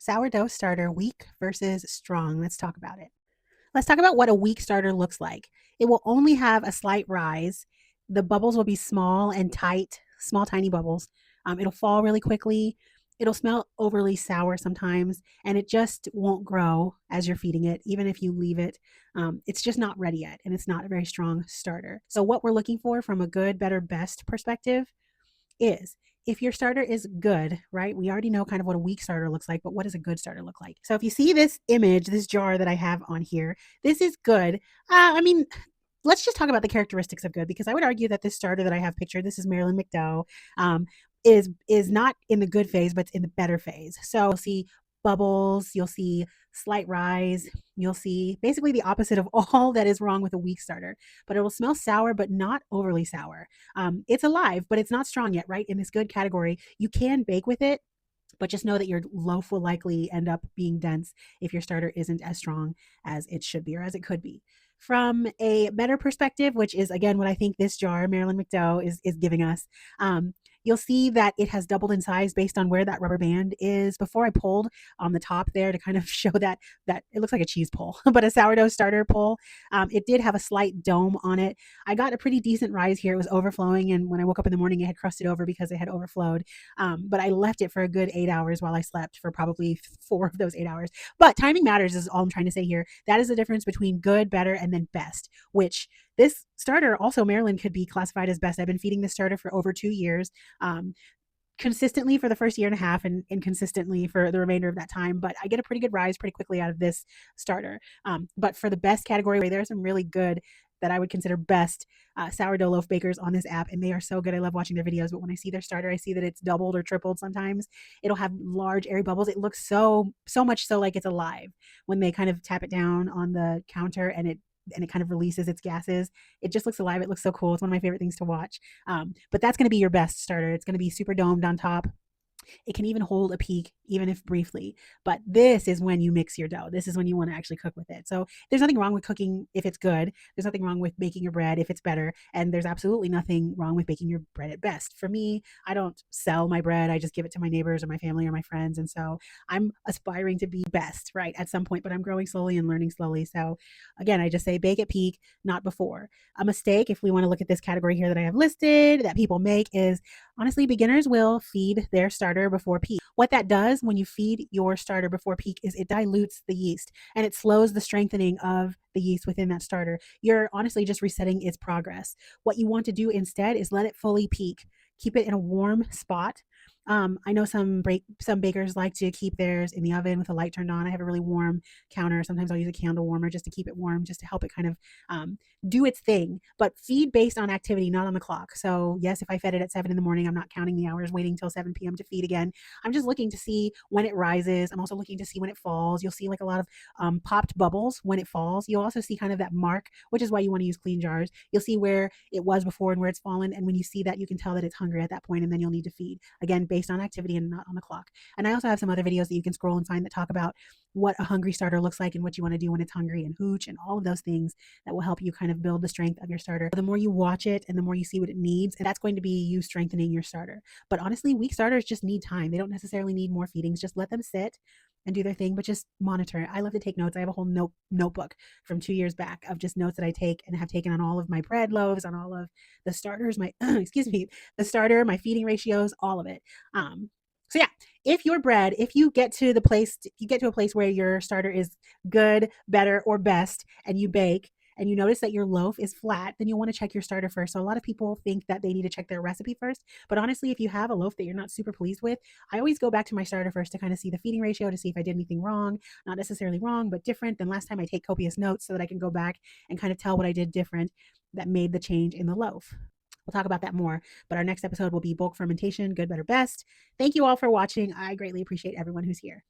Sourdough starter, weak versus strong. Let's talk about it. Let's talk about what a weak starter looks like. It will only have a slight rise. The bubbles will be small and tight, small, tiny bubbles. It'll fall really quickly. It'll smell overly sour sometimes, and it just won't grow as you're feeding it, even if you leave it. It's just not ready yet, and it's not a very strong starter. So, what we're looking for from a good, better, best perspective is if your starter is good, right? We already know kind of what a weak starter looks like, but what does a good starter look like? So if you see this image, this jar that I have on here, this is good. I mean, let's just talk about the characteristics of good because I would argue that this starter that I have pictured, this is Marilyn McDowell, um, is not in the good phase, but it's in the better phase. So you'll see bubbles, you'll see slight rise, you'll see basically the opposite of all that is wrong with a weak starter. But it will smell sour, but not overly sour. It's alive, but it's not strong yet, right? In this good category, you can bake with it, but just know that your loaf will likely end up being dense if your starter isn't as strong as it should be or as it could be. From a better perspective, which is again what I think this jar, Marilyn McDowell, is giving us, you'll see that it has doubled in size based on where that rubber band is. Before I pulled on the top there to kind of show that it looks like a cheese pull, but a sourdough starter pull. It did have a slight dome on it. I got a pretty decent rise here. It was overflowing, and when I woke up in the morning, it had crusted over because it had overflowed. But I left it for a good 8 hours while I slept for probably 4 of those 8 hours. But timing matters is all I'm trying to say here. That is the difference between good, better, and then best, which this starter, also Maryland, could be classified as best. I've been feeding this starter for over 2 years. Um, consistently for the first year and a half and inconsistently for the remainder of that time. But I get a pretty good rise pretty quickly out of this starter. But for the best category, there are some really good that I would consider best sourdough loaf bakers on this app, and they are so good. I love watching their videos. But when I see their starter, I see that it's doubled or tripled. Sometimes it'll have large airy bubbles. It looks so much so like it's alive when they kind of tap it down on the counter and it kind of releases its gases. It just looks alive. It looks so cool. It's one of my favorite things to watch. But that's going to be your best starter. It's going to be super domed on top. It can even hold a peak, even if briefly. But this is when you mix your dough. This is when you want to actually cook with it. So there's nothing wrong with cooking if it's good. There's nothing wrong with baking your bread if it's better. And there's absolutely nothing wrong with baking your bread at best. For me, I don't sell my bread. I just give it to my neighbors or my family or my friends. And so I'm aspiring to be best, right, at some point, but I'm growing slowly and learning slowly. So again, I just say bake at peak, not before. A mistake, if we want to look at this category here that I have listed, that people make is honestly, beginners will feed their starter before peak. What that does when you feed your starter before peak is it dilutes the yeast and it slows the strengthening of the yeast within that starter. You're honestly just resetting its progress. What you want to do instead is let it fully peak. Keep it in a warm spot. I know some bakers like to keep theirs in the oven with a light turned on. I have a really warm counter. Sometimes I'll use a candle warmer just to keep it warm, just to help it kind of do its thing. But feed based on activity, not on the clock. So yes, if I fed it at 7 in the morning, I'm not counting the hours waiting till 7 p.m. to feed again. I'm just looking to see when it rises. I'm also looking to see when it falls. You'll see like a lot of popped bubbles when it falls. You'll also see kind of that mark, which is why you want to use clean jars. You'll see where it was before and where it's fallen. And when you see that, you can tell that it's hungry at that point, and then you'll need to feed again based on activity and not on the clock. And I also have some other videos that you can scroll and find that talk about what a hungry starter looks like and what you want to do when it's hungry and hooch and all of those things that will help you kind of build the strength of your starter. The more you watch it and the more you see what it needs, and that's going to be you strengthening your starter. But honestly, weak starters just need time. They don't necessarily need more feedings. Just let them sit and do their thing, but just monitor it. I love to take notes. I have a whole notebook from 2 years back of just notes that I take and have taken on all of my bread loaves, on all of the starters, my excuse me, the starter, my feeding ratios, all of it. So yeah, if your bread, if you get to a place where your starter is good, better, or best, and you bake, and you notice that your loaf is flat, then you'll want to check your starter first. So a lot of people think that they need to check their recipe first. But honestly, if you have a loaf that you're not super pleased with, I always go back to my starter first to kind of see the feeding ratio, to see if I did anything wrong, not necessarily wrong, but different than last time. I take copious notes so that I can go back and kind of tell what I did different that made the change in the loaf. We'll talk about that more, but our next episode will be bulk fermentation, good, better, best. Thank you all for watching. I greatly appreciate everyone who's here.